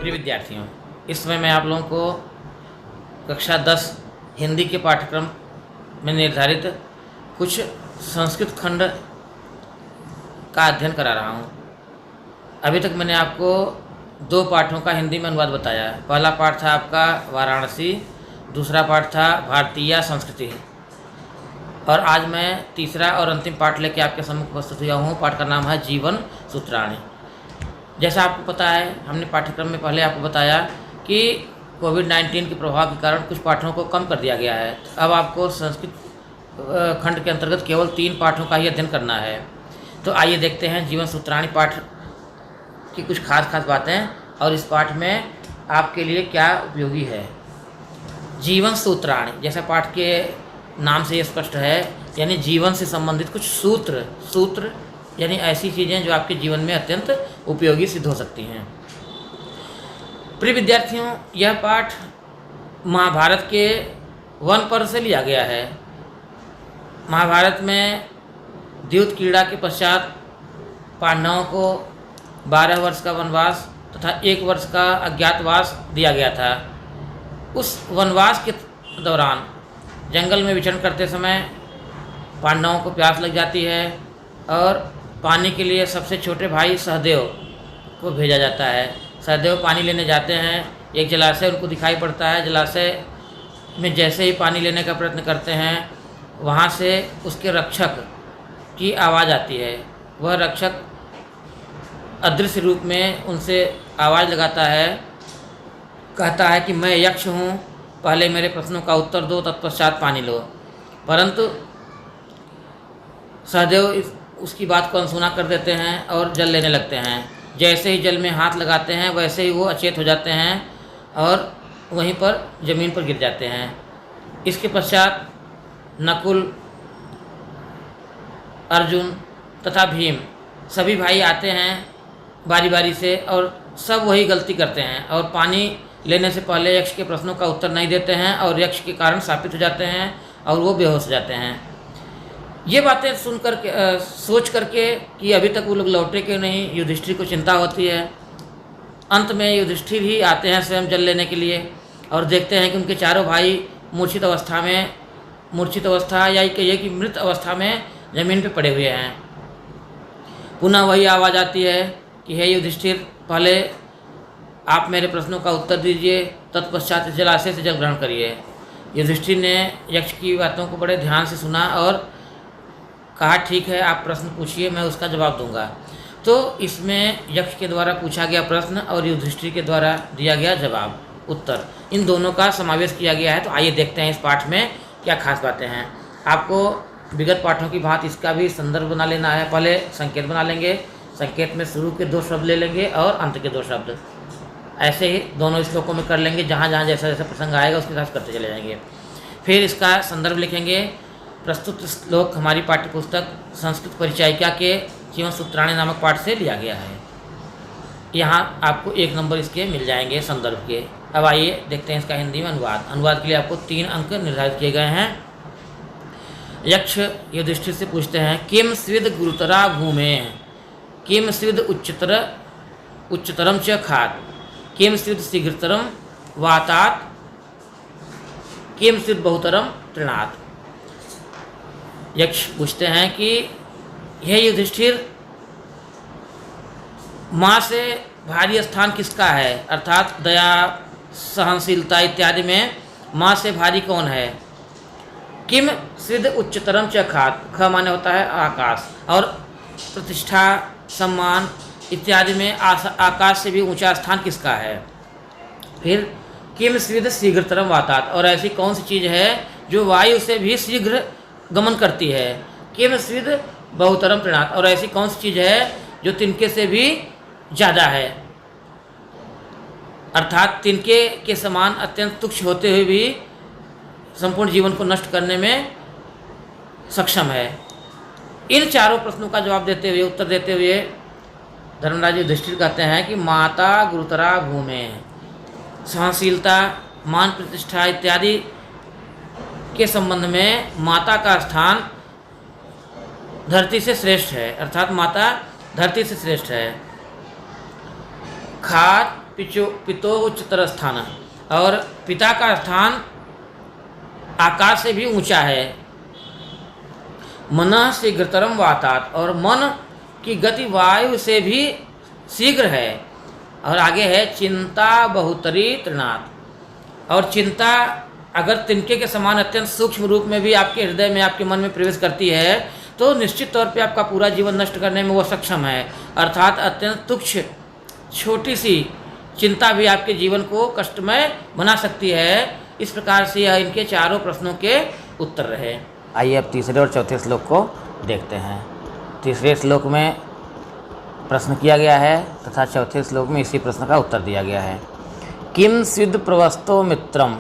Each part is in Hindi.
प्रिय विद्यार्थियों, इस समय मैं आप लोगों को कक्षा 10 हिंदी के पाठ्यक्रम में निर्धारित कुछ संस्कृत खंड का अध्ययन करा रहा हूँ। अभी तक मैंने आपको 2 पाठों का हिंदी में अनुवाद बताया। पहला पाठ था आपका वाराणसी, दूसरा पाठ था भारतीय संस्कृति। और आज मैं तीसरा और अंतिम पाठ लेके आपके सम्मुख उपस्थित हुआ हूँ। पाठ का नाम है जीवन सूत्राणी। जैसा आपको पता है, हमने पाठ्यक्रम में पहले आपको बताया कि कोविड-19 के प्रभाव के कारण कुछ पाठों को कम कर दिया गया है। अब आपको संस्कृत खंड के अंतर्गत केवल 3 पाठों का ही अध्ययन करना है। तो आइए देखते हैं जीवन सूत्राणी पाठ की कुछ खास बातें और इस पाठ में आपके लिए क्या उपयोगी है। जीवन सूत्राणी, जैसा पाठ के नाम से ये स्पष्ट है, यानी जीवन से संबंधित कुछ सूत्र यानी ऐसी चीज़ें जो आपके जीवन में अत्यंत उपयोगी सिद्ध हो सकती हैं। प्रिय विद्यार्थियों, यह पाठ महाभारत के वन पर्व से लिया गया है। महाभारत में द्यूत क्रीड़ा के पश्चात पांडवों को 12 वर्ष का वनवास तथा 1 वर्ष का अज्ञातवास दिया गया था। उस वनवास के दौरान जंगल में विचरण करते समय पांडवों को प्यास लग जाती है और पानी के लिए सबसे छोटे भाई सहदेव को भेजा जाता है। सहदेव पानी लेने जाते हैं। एक जलाशय उनको दिखाई पड़ता है। जलाशय में जैसे ही पानी लेने का प्रयत्न करते हैं, वहाँ से उसके रक्षक की आवाज़ आती है। वह रक्षक अदृश्य रूप में उनसे आवाज़ लगाता है, कहता है कि मैं यक्ष हूँ, पहले मेरे प्रश्नों का उत्तर दो, तत्पश्चात पानी लो। परंतु सहदेव उसकी बात को अनसुना कर देते हैं और जल लेने लगते हैं। जैसे ही जल में हाथ लगाते हैं, वैसे ही वो अचेत हो जाते हैं और वहीं पर ज़मीन पर गिर जाते हैं। इसके पश्चात नकुल, अर्जुन तथा भीम सभी भाई आते हैं बारी बारी से और सब वही गलती करते हैं और पानी लेने से पहले यक्ष के प्रश्नों का उत्तर नहीं देते हैं और यक्ष के कारण शापित हो जाते हैं और वो बेहोश हो जाते हैं। ये बातें सुनकर सोच करके कि अभी तक वो लोग लौटे क्यों नहीं, युधिष्ठिर को चिंता होती है। अंत में युधिष्ठिर ही आते हैं स्वयं जल लेने के लिए और देखते हैं कि उनके चारों भाई मूर्छित अवस्था या कहिए कि मृत अवस्था में ज़मीन पर पड़े हुए हैं। पुनः वही आवाज़ आती है कि हे युधिष्ठिर, पहले आप मेरे प्रश्नों का उत्तर दीजिए, तत्पश्चात जलाशय से जल ग्रहण करिए। युधिष्ठिर ने यक्ष की बातों को बड़े ध्यान से सुना और कहा, ठीक है, आप प्रश्न पूछिए, मैं उसका जवाब दूंगा। तो इसमें यक्ष के द्वारा पूछा गया प्रश्न और युधिष्ठिर के द्वारा दिया गया जवाब, उत्तर, इन दोनों का समावेश किया गया है। तो आइए देखते हैं इस पाठ में क्या खास बातें हैं। आपको विगत पाठों की भांति इसका भी संदर्भ बना लेना है। पहले संकेत बना लेंगे, संकेत में शुरू के 2 शब्द ले लेंगे और अंत के 2 शब्द, ऐसे ही दोनों श्लोकों में कर लेंगे। जहाँ जहाँ जैसा जैसा प्रसंग आएगा उसके साथ करते चले जाएंगे। फिर इसका संदर्भ लिखेंगे। प्रस्तुत श्लोक हमारी पाठ्यपुस्तक संस्कृत परिचायिका के जीवन सूत्राणी नामक पाठ से लिया गया है। यहाँ आपको 1 नंबर इसके मिल जाएंगे संदर्भ के। अब आइए देखते हैं इसका हिंदी में अनुवाद। अनुवाद के लिए आपको 3 अंक निर्धारित किए गए हैं। यक्ष युधिष्ठिर से पूछते हैं, किम स्विद गुरुतरा भूमे, किम स्विद उच्चतरम च खात, किम स्विद शीघ्रतरम वातात, किम स्विद बहुतरम तृणात्। यक्ष पूछते हैं कि हे युधिष्ठिर, माँ से भारी स्थान किसका है, अर्थात दया, सहनशीलता इत्यादि में माँ से भारी कौन है। किम स्विद उच्चतरम च खात, ख माने होता है आकाश, और प्रतिष्ठा, सम्मान इत्यादि में आकाश से भी ऊंचा स्थान किसका है। फिर किम स्विद शीघ्रतरम वातात, और ऐसी कौन सी चीज़ है जो वायु से भी शीघ्र गमन करती है। किम स्विद बहुतरम तृणात्, और ऐसी कौन सी चीज़ है जो तिनके से भी ज़्यादा है, अर्थात तिनके के समान अत्यंत तुच्छ होते हुए भी संपूर्ण जीवन को नष्ट करने में सक्षम है। इन चारों प्रश्नों का जवाब देते हुए, उत्तर देते हुए धर्मराज युधिष्ठिर कहते हैं कि माता गुरुतरा भूमे, सहनशीलता, मान प्रतिष्ठा इत्यादि के संबंध में माता का स्थान धरती से श्रेष्ठ है, अर्थात माता धरती से श्रेष्ठ है। खात पितोच्चतर स्थान, और पिता का स्थान आकाश से भी ऊंचा है। मनः शीघ्रतरम वातात्, और मन की गति वायु से भी शीघ्र है। और आगे है चिंता बहुतरी तृणात्, और चिंता अगर तिनके के समान अत्यंत सूक्ष्म रूप में भी आपके हृदय में, आपके मन में प्रवेश करती है तो निश्चित तौर पे आपका पूरा जीवन नष्ट करने में वो सक्षम है। अर्थात अत्यंत तुच्छ छोटी सी चिंता भी आपके जीवन को कष्टमय बना सकती है। इस प्रकार से यह इनके चारों प्रश्नों के उत्तर रहे। आइए अब तीसरे और चौथे श्लोक को देखते हैं। तीसरे श्लोक में प्रश्न किया गया है तथा चौथे श्लोक में इसी प्रश्न का उत्तर दिया गया है। किम स्विद प्रवस्तो मित्रम,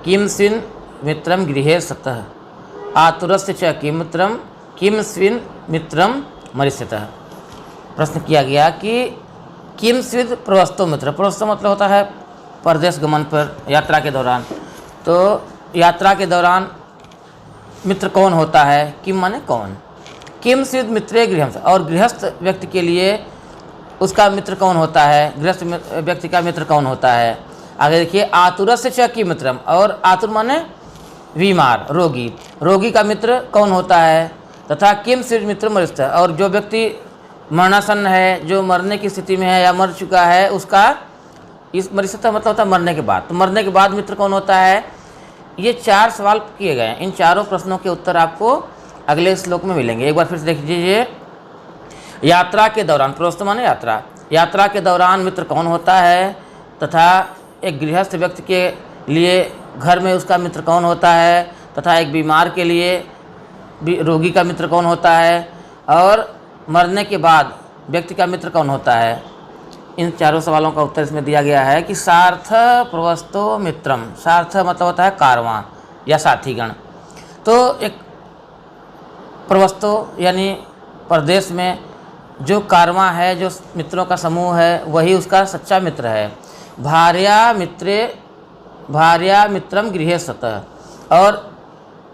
किम स्विन मित्रम गृहे सतः, आतुरस्य च किमित्रम, किम स्विन मित्रम मरिष्यतः। प्रश्न किया गया कि किम स्विद प्रवस्तो मित्र, प्रवस्तो मतलब होता है परदेश गमन पर, यात्रा के दौरान। तो यात्रा के दौरान मित्र कौन होता है, किम माने कौन, किम स्विद मित्रे गृहम, और गृहस्थ व्यक्ति के लिए उसका मित्र कौन होता है, गृहस्थ व्यक्ति का मित्र कौन होता है। आगे देखिए आतुरस्य च किमित्रम, और आतुर माने बीमार, रोगी, रोगी का मित्र कौन होता है। तथा किम स्विद मित्र मरिष्यतः, और जो व्यक्ति मरणासन्न है, जो मरने की स्थिति में है या मर चुका है, उसका, इस मरिष्यतः मतलब होता है मरने के बाद, तो मरने के बाद मित्र कौन होता है। ये 4 सवाल किए गए हैं। इन चारों प्रश्नों के उत्तर आपको अगले श्लोक में मिलेंगे। एक बार फिर से देख लीजिए। यात्रा के दौरान, प्रवस्तो माने यात्रा, यात्रा के दौरान मित्र कौन होता है, तथा एक गृहस्थ व्यक्ति के लिए घर में उसका मित्र कौन होता है, तथा एक बीमार के लिए रोगी का मित्र कौन होता है, और मरने के बाद व्यक्ति का मित्र कौन होता है। इन चारों सवालों का उत्तर इसमें दिया गया है कि सार्थ प्रवस्तो मित्रम, सार्थ मतलब होता है कारवां या साथीगण। तो एक प्रवस्तो यानी परदेश में जो कारवां है, जो मित्रों का समूह है, वही उसका सच्चा मित्र है। भार्या मित्रम गृहे सतः, और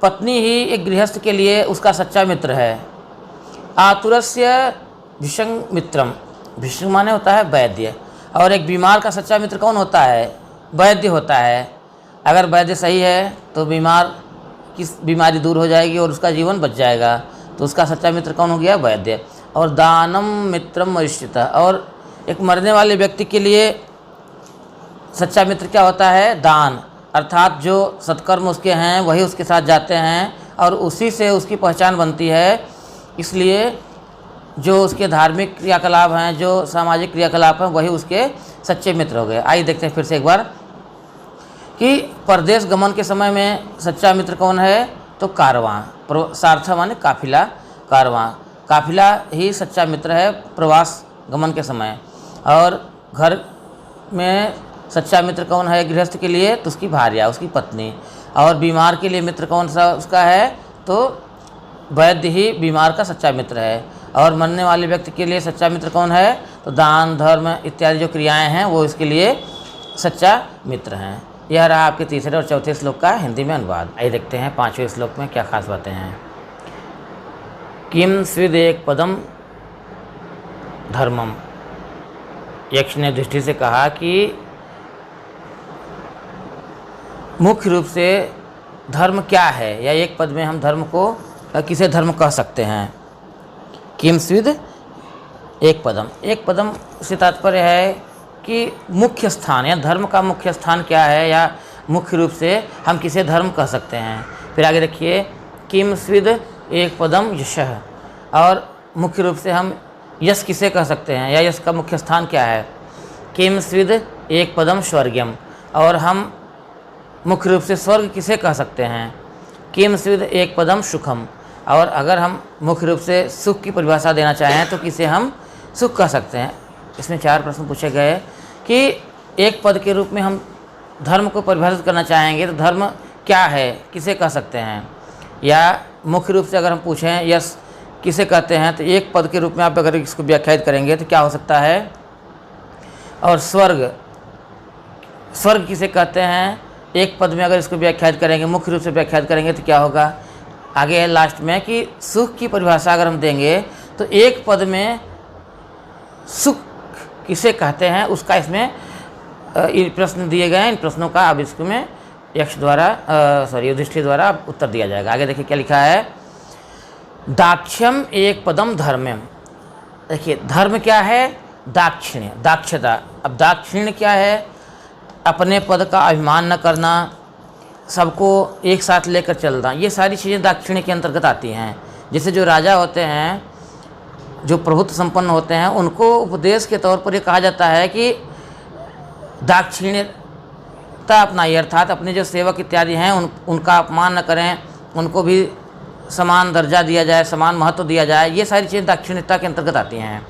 पत्नी ही एक गृहस्थ के लिए उसका सच्चा मित्र है। आतुरस्य भिषंग मित्रम, भिषंग माने होता है वैद्य, और एक बीमार का सच्चा मित्र कौन होता है, वैद्य होता है। अगर वैद्य सही है तो बीमार की बीमारी दूर हो जाएगी और उसका जीवन बच जाएगा, तो उसका सच्चा मित्र कौन हो गया, वैद्य। और दानम मित्रम मरिष्यतः, और एक मरने वाले व्यक्ति के लिए सच्चा मित्र क्या होता है, दान, अर्थात जो सत्कर्म उसके हैं वही उसके साथ जाते हैं और उसी से उसकी पहचान बनती है। इसलिए जो उसके धार्मिक क्रियाकलाप हैं, जो सामाजिक क्रियाकलाप हैं, वही उसके सच्चे मित्र हो गए। आइए देखते हैं फिर से एक बार कि परदेश गमन के समय में सच्चा मित्र कौन है, तो कारवां, सार्थ माने काफिला, कारवां, काफिला ही सच्चा मित्र है प्रवास गमन के समय। और घर में सच्चा मित्र कौन है गृहस्थ के लिए, तो उसकी भार्या, उसकी पत्नी। और बीमार के लिए मित्र कौन सा उसका है, तो वैद्य ही बीमार का सच्चा मित्र है। और मरने वाले व्यक्ति के लिए सच्चा मित्र कौन है, तो दान धर्म इत्यादि जो क्रियाएं हैं वो इसके लिए सच्चा मित्र हैं। यह रहा आपके तीसरे और चौथे श्लोक का हिंदी में अनुवाद। आइए देखते हैं 5वें श्लोक में क्या खास बातें हैं। किम स्विद एक पदम धर्मम, यक्ष ने दृष्टि से कहा कि मुख्य रूप से धर्म क्या है, या एक पद में हम धर्म को किसे धर्म कह सकते हैं। किम स्विद एक पदम, एक पदम से तात्पर्य है कि मुख्य स्थान, या धर्म का मुख्य स्थान क्या है, या मुख्य रूप से हम किसे धर्म कह सकते हैं। फिर आगे देखिए, किम स्विद एक पदम यशः, और मुख्य रूप से हम यश किसे कह सकते हैं, या यश का मुख्य स्थान क्या है। किम स्विद एक पदम स्वर्गम, और हम मुख्य रूप से स्वर्ग किसे कह सकते हैं। किम स्विद एक पदम सुखम, और अगर हम मुख्य रूप से सुख की परिभाषा देना चाहें तो किसे हम सुख कह सकते हैं। इसमें 4 प्रश्न पूछे गए कि एक पद के रूप में हम धर्म को परिभाषित करना चाहेंगे तो धर्म क्या है, किसे कह सकते हैं। या मुख्य रूप से अगर हम पूछें यश किसे कहते हैं, तो एक पद के रूप में आप अगर इसको व्याख्यायित करेंगे तो क्या हो सकता है। और स्वर्ग, स्वर्ग किसे कहते हैं, एक पद में अगर इसको व्याख्यायित करेंगे, मुख्य रूप से व्याख्यायित करेंगे तो क्या होगा। आगे है लास्ट में कि सुख की परिभाषा अगर हम देंगे तो एक पद में सुख किसे कहते हैं उसका इसमें ये प्रश्न दिए गए हैं, इन प्रश्नों का अब इसमें युधिष्ठिर द्वारा उत्तर दिया जाएगा। आगे देखिए क्या लिखा है। दाक्ष्यम एक पदम धर्म्यम। देखिए धर्म क्या है? दाक्षिण्य, दाक्षता। अब दाक्षिण्य क्या है? अपने पद का अभिमान न करना, सबको एक साथ लेकर चलना, ये सारी चीज़ें दाक्षिण्य के अंतर्गत आती हैं। जैसे जो राजा होते हैं, जो प्रभुत्व संपन्न होते हैं, उनको उपदेश के तौर पर ये कहा जाता है कि दाक्षिण्यता अपनाइए, अर्थात अपने जो सेवक इत्यादि हैं उनका अपमान न करें, उनको भी समान दर्जा दिया जाए, समान महत्व दिया जाए। ये सारी चीज़ें दाक्षिण्यता के अंतर्गत आती हैं।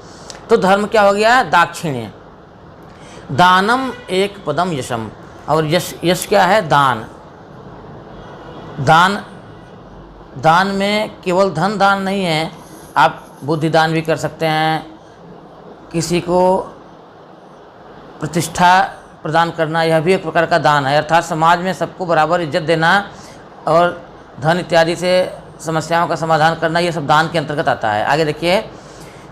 तो धर्म क्या हो गया? दाक्षिण्य। दानम एक पदम यशम। और यश क्या है? दान। दान में केवल धन दान नहीं है, आप बुद्धि दान भी कर सकते हैं, किसी को प्रतिष्ठा प्रदान करना, यह भी एक प्रकार का दान है। अर्थात समाज में सबको बराबर इज्जत देना और धन इत्यादि से समस्याओं का समाधान करना, ये सब दान के अंतर्गत आता है। आगे देखिए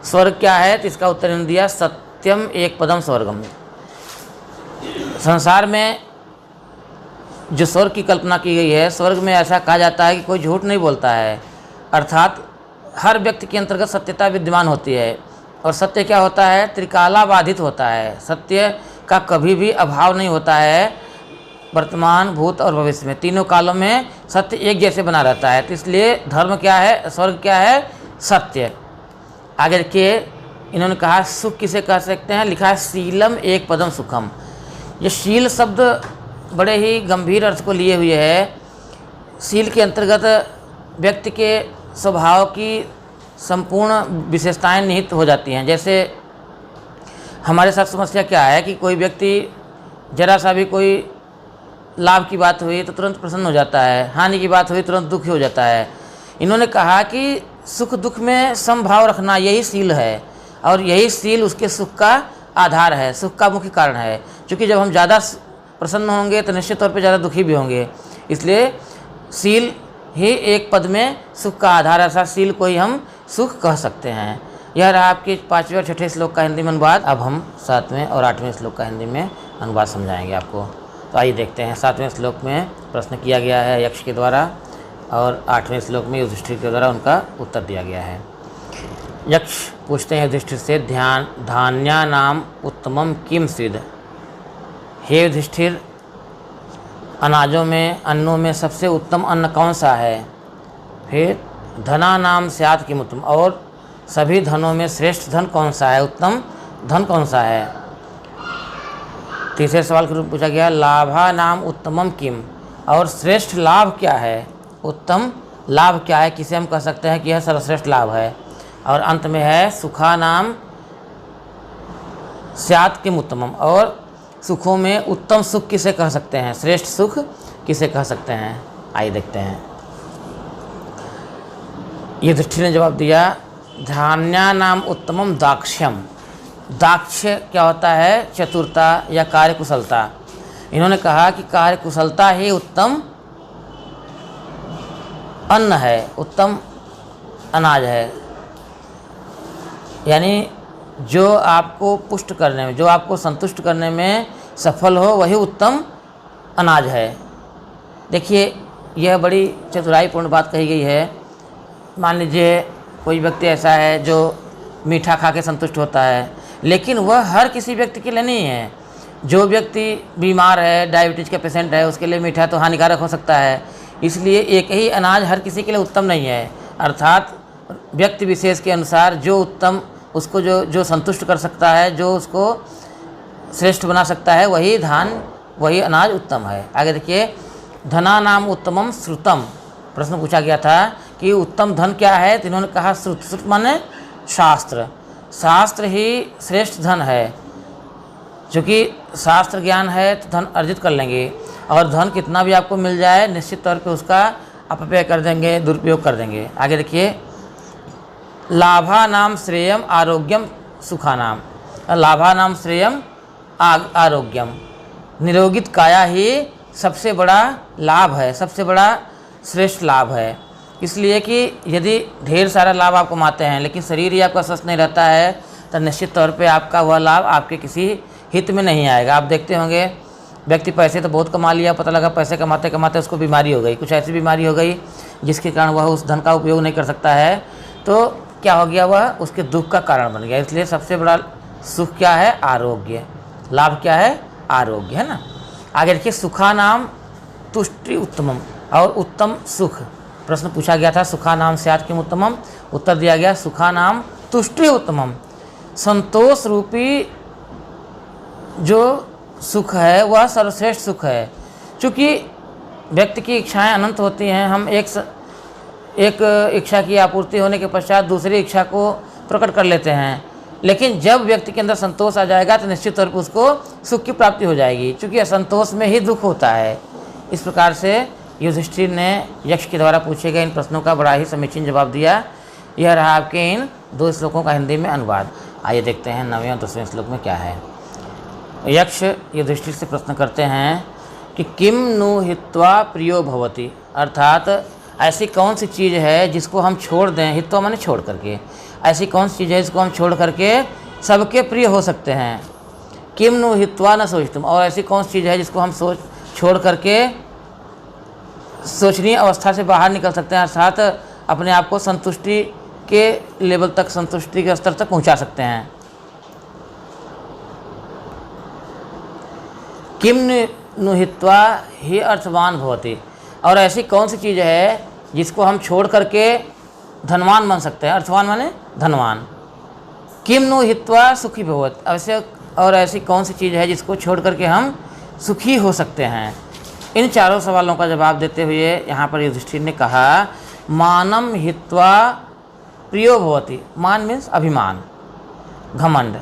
स्वर्ग क्या है? तो इसका उत्तर इन्होंने दिया सत्यम एक पदम स्वर्गम। संसार में जो स्वर्ग की कल्पना की गई है, स्वर्ग में ऐसा कहा जाता है कि कोई झूठ नहीं बोलता है, अर्थात हर व्यक्ति के अंतर्गत सत्यता विद्यमान होती है। और सत्य क्या होता है? त्रिकाला बाधित होता है। सत्य का कभी भी अभाव नहीं होता है, वर्तमान, भूत और भविष्य में, तीनों कालों में सत्य एक जैसे बना रहता है। तो इसलिए धर्म क्या है? स्वर्ग क्या है? सत्य। आगे देखिए इन्होंने कहा सुख किसे कह सकते हैं? लिखा है शीलम एक पदम सुखम। ये शील शब्द बड़े ही गंभीर अर्थ को लिए हुए है। शील के अंतर्गत व्यक्ति के स्वभाव की संपूर्ण विशेषताएं निहित हो जाती हैं। जैसे हमारे साथ समस्या क्या है कि कोई व्यक्ति जरा सा भी कोई लाभ की बात हुई तो तुरंत प्रसन्न हो जाता है, हानि की बात हुई तुरंत दुखी हो जाता है। इन्होंने कहा कि सुख दुख में समभाव रखना यही शील है, और यही शील उसके सुख का आधार है, सुख का मुख्य कारण है। क्योंकि जब हम ज़्यादा प्रसन्न होंगे तो निश्चित तौर पे ज़्यादा दुखी भी होंगे। इसलिए शील ही एक पद में सुख का आधार है, ऐसा शील को ही हम सुख कह सकते हैं। यह रहा आपके 5वें और 6ठे श्लोक का हिंदी में अनुवाद। अब हम 7वें और 8वें श्लोक का हिंदी में अनुवाद समझाएंगे आपको। तो आइए देखते हैं। 7वें श्लोक में प्रश्न किया गया है यक्ष के द्वारा, और 8वें श्लोक में युधिष्ठिर के द्वारा उनका उत्तर दिया गया है। यक्ष पूछते हैं युधिष्ठिर से, धान्या नाम उत्तमम किम स्विद। हे युधिष्ठिर, अनाजों में, अन्नों में सबसे उत्तम अन्न कौन सा है? फिर धना नाम स्यात् किम उत्तम। और सभी धनों में श्रेष्ठ धन कौन सा है? उत्तम धन कौन सा है? तीसरे सवाल के रूप में पूछा गया लाभा नाम उत्तमम किम। और श्रेष्ठ लाभ क्या है? उत्तम लाभ क्या है? किसे हम कह सकते हैं कि यह सर्वश्रेष्ठ लाभ है? और अंत में है सुखा नाम स्यात् किम उत्तमम। और सुखों में उत्तम सुख किसे कह सकते हैं? श्रेष्ठ सुख किसे कह सकते हैं? आइए देखते हैं। युधिष्ठिर ने जवाब दिया धान्या नाम उत्तमम दाक्ष्यम। दाक्ष्य क्या होता है? चतुरता या कार्यकुशलता। इन्होंने कहा कि कार्यकुशलता ही उत्तम अन्न है, उत्तम अनाज है। यानी जो आपको पुष्ट करने में, जो आपको संतुष्ट करने में सफल हो, वही उत्तम अनाज है। देखिए यह बड़ी चतुराईपूर्ण बात कही गई है। मान लीजिए कोई व्यक्ति ऐसा है जो मीठा खा के संतुष्ट होता है, लेकिन वह हर किसी व्यक्ति के लिए नहीं है। जो व्यक्ति बीमार है, डायबिटीज़ का पेशेंट है, उसके लिए मीठा तो हानिकारक हो सकता है। इसलिए एक ही अनाज हर किसी के लिए उत्तम नहीं है। अर्थात व्यक्ति विशेष के अनुसार जो उत्तम, उसको जो संतुष्ट कर सकता है, जो उसको श्रेष्ठ बना सकता है, वही धान, वही अनाज उत्तम है। आगे देखिए धना नाम उत्तमम श्रुतम। प्रश्न पूछा गया था कि उत्तम धन क्या है? तो इन्होंने कहा श्रुत। श्रुत माने शास्त्र। शास्त्र ही श्रेष्ठ धन है। क्योंकि शास्त्र ज्ञान है तो धन अर्जित कर लेंगे, और धन कितना भी आपको मिल जाए निश्चित तौर पे उसका अपव्यय कर देंगे, दुरुपयोग कर देंगे। आगे देखिए लाभा नाम श्रेयम आरोग्यम सुखा नाम। लाभा नाम श्रेयम आरोग्यम। निरोगित काया ही सबसे बड़ा लाभ है, सबसे बड़ा श्रेष्ठ लाभ है। इसलिए कि यदि ढेर सारा लाभ आप कमाते हैं लेकिन शरीर ही आपका स्वस्थ नहीं रहता है, तो निश्चित तौर पे आपका वह लाभ आपके किसी हित में नहीं आएगा। आप देखते होंगे व्यक्ति पैसे तो बहुत कमा लिया, पता लगा पैसे कमाते कमाते उसको बीमारी हो गई, कुछ ऐसी बीमारी हो गई जिसके कारण वह उस धन का उपयोग नहीं कर सकता है, तो क्या हो गया, वह उसके दुख का कारण बन गया। इसलिए सबसे बड़ा सुख क्या है, आरोग्य। लाभ क्या है, आरोग्य, है ना। आगे देखिए, सुखा नाम तुष्टि उत्तमम, और उत्तम सुख। प्रश्न पूछा गया था सुखा नाम स्यात् किम उत्तमम, उत्तर दिया गया सुखा नाम तुष्टि उत्तमम। संतोष रूपी जो सुख है वह सर्वश्रेष्ठ सुख है। चूँकि व्यक्ति की इच्छाएं अनंत होती हैं, हम एक इच्छा की आपूर्ति होने के पश्चात दूसरी इच्छा को प्रकट कर लेते हैं, लेकिन जब व्यक्ति के अंदर संतोष आ जाएगा तो निश्चित तौर पर उसको सुख की प्राप्ति हो जाएगी, क्योंकि असंतोष में ही दुख होता है। इस प्रकार से युधिष्ठिर ने यक्ष के द्वारा पूछे गए इन प्रश्नों का बड़ा ही समीचीन जवाब दिया। यह रहा आपके इन 2 श्लोकों का हिंदी में अनुवाद। आइए देखते हैं 9वें और 10वें श्लोक में क्या है। यक्ष युधिष्ठिर से प्रश्न करते हैं कि किम नु हित्वा प्रियो भवति, अर्थात ऐसी कौन सी चीज़ है जिसको हम छोड़ दें, हित्वा माने छोड़ करके, ऐसी कौन सी चीज़ है जिसको हम छोड़ करके सबके प्रिय हो सकते हैं। किम नु हित्वा न सोचतुम, और ऐसी कौन सी चीज़ है जिसको हम छोड़ करके सोचनीय अवस्था से बाहर निकल सकते हैं, अर्थात अपने आप को संतुष्टि के लेवल तक, संतुष्टि के स्तर तक पहुंचा सकते हैं। किम नु हित्वा ही अर्थवान भवति, और ऐसी कौन सी चीज़ है जिसको हम छोड़ करके धनवान बन सकते हैं, अर्थवान माने धनवान। किम नु हित्वा सुखी भवत, ऐसी कौन सी चीज़ है जिसको छोड़ करके हम सुखी हो सकते हैं। इन चारों सवालों का जवाब देते हुए यहाँ पर युधिष्ठिर ने कहा मानम हित्वा प्रियो भवति, मान मीन्स अभिमान, घमंड।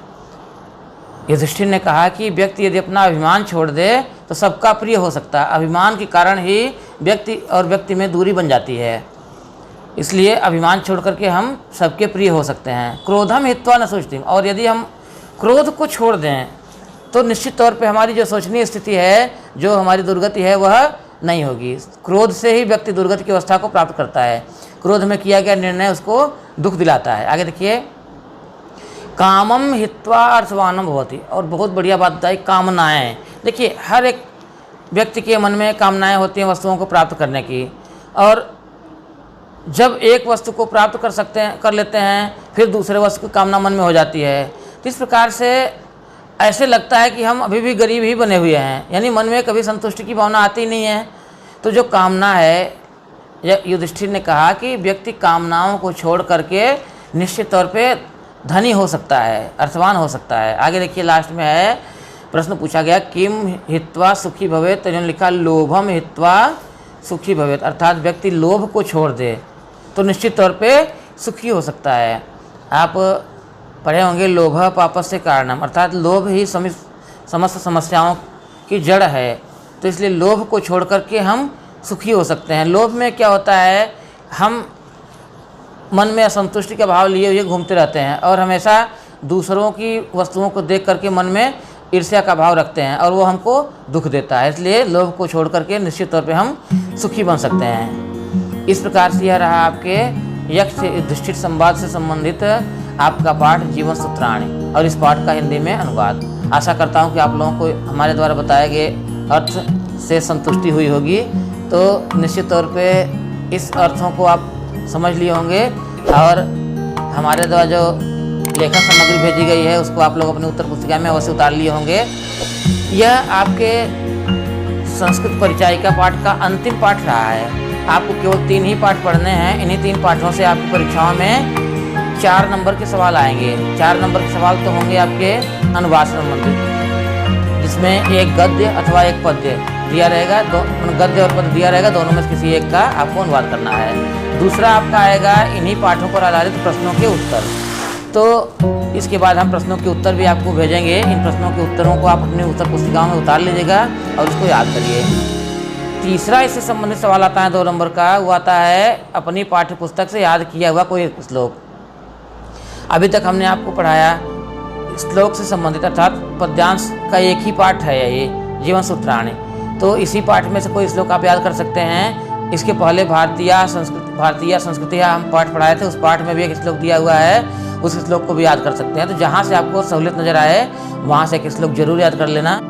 युधिष्ठिर ने कहा कि व्यक्ति यदि अपना अभिमान छोड़ दे तो सबका प्रिय हो सकता है। अभिमान के कारण ही व्यक्ति और व्यक्ति में दूरी बन जाती है, इसलिए अभिमान छोड़ करके हम सबके प्रिय हो सकते हैं। क्रोधम हित्वा न सोचतीम, और यदि हम क्रोध को छोड़ दें तो निश्चित तौर पे हमारी जो सोचनीय स्थिति है, जो हमारी दुर्गति है, वह नहीं होगी। क्रोध से ही व्यक्ति दुर्गति की अवस्था को प्राप्त करता है। क्रोध में किया गया निर्णय उसको दुख दिलाता है। आगे देखिए, कामम हित्वा अर्थवानम भवति, और बहुत बढ़िया बात बताई, कामनाएं। देखिए, हर एक व्यक्ति के मन में कामनाएं होती हैं वस्तुओं को प्राप्त करने की, और जब एक वस्तु को प्राप्त कर लेते हैं, फिर दूसरे वस्तु की कामना मन में हो जाती है। तो इस प्रकार से ऐसे लगता है कि हम अभी भी गरीब ही बने हुए हैं, यानी मन में कभी संतुष्टि की भावना आती नहीं है। तो जो कामना है, युधिष्ठिर ने कहा कि व्यक्ति कामनाओं को छोड़ करके निश्चित तौर पे धनी हो सकता है, अर्थवान हो सकता है। आगे देखिए, लास्ट में है, प्रश्न पूछा गया किम हित्वा सुखी भवेत, तो इन्होंने लिखा लोभम हित्वा सुखी भवेत, अर्थात व्यक्ति लोभ को छोड़ दे तो निश्चित तौर पे सुखी हो सकता है। आप पढ़े होंगे लोभ पापस्य कारणम, अर्थात लोभ ही समस्त समस्याओं की जड़ है। तो इसलिए लोभ को छोड़ करके हम सुखी हो सकते हैं। लोभ में क्या होता है, हम मन में असंतुष्टि का भाव लिए हुए घूमते रहते हैं और हमेशा दूसरों की वस्तुओं को देख करके मन में ईर्ष्या का भाव रखते हैं और वो हमको दुख देता है। इसलिए लोभ को छोड़ करके निश्चित तौर पे हम सुखी बन सकते हैं। इस प्रकार से यह रहा आपके यक्ष से युधिष्ठिर संवाद से संबंधित आपका पाठ जीवन सूत्राणी, और इस पाठ का हिंदी में अनुवाद। आशा करता हूँ कि आप लोगों को हमारे द्वारा बताए गए अर्थ से संतुष्टि हुई होगी। तो निश्चित तौर पे इस अर्थों को आप समझ लिए होंगे, और हमारे द्वारा जो लेखन सामग्री भेजी गई है उसको आप लोग अपनी उत्तर पुस्तिका में अवश्य उतार लिए होंगे। यह आपके संस्कृत परिचायिका पाठ का अंतिम पाठ रहा है। आपको केवल 3 ही पाठ पढ़ने हैं। इन्हीं 3 पाठों से आपकी परीक्षाओं में 4 नंबर के सवाल आएंगे। 4 नंबर के सवाल तो होंगे आपके अनुवाद से संबंधित, जिसमें एक गद्य अथवा एक पद्य दिया रहेगा, गद्य और पद्य दिया रहेगा, दोनों में से किसी एक का आपको अनुवाद करना है। दूसरा आपका आएगा इन्हीं पाठों पर आधारित प्रश्नों के उत्तर। तो इसके बाद हम प्रश्नों के उत्तर भी आपको भेजेंगे। इन प्रश्नों के उत्तरों को आप अपनी उत्तर पुस्तिकाओं में उतार लीजिएगा और उसको याद करिए। तीसरा इससे संबंधित सवाल आता है 2 नंबर का, वो आता है अपनी पाठ्य पुस्तक से याद किया हुआ कोई श्लोक। अभी तक हमने आपको पढ़ाया श्लोक से संबंधित, अर्थात पद्यांश का एक ही पाठ है ये जीवन सूत्राणी। तो इसी पाठ में से कोई श्लोक आप याद कर सकते हैं। इसके पहले भारतीय संस्कृति हम पाठ पढ़ाए थे, उस पाठ में भी एक श्लोक दिया हुआ है, उस श्लोक को भी याद कर सकते हैं। तो जहाँ से आपको सहूलियत नज़र आए वहाँ से एक श्लोक जरूर याद कर लेना।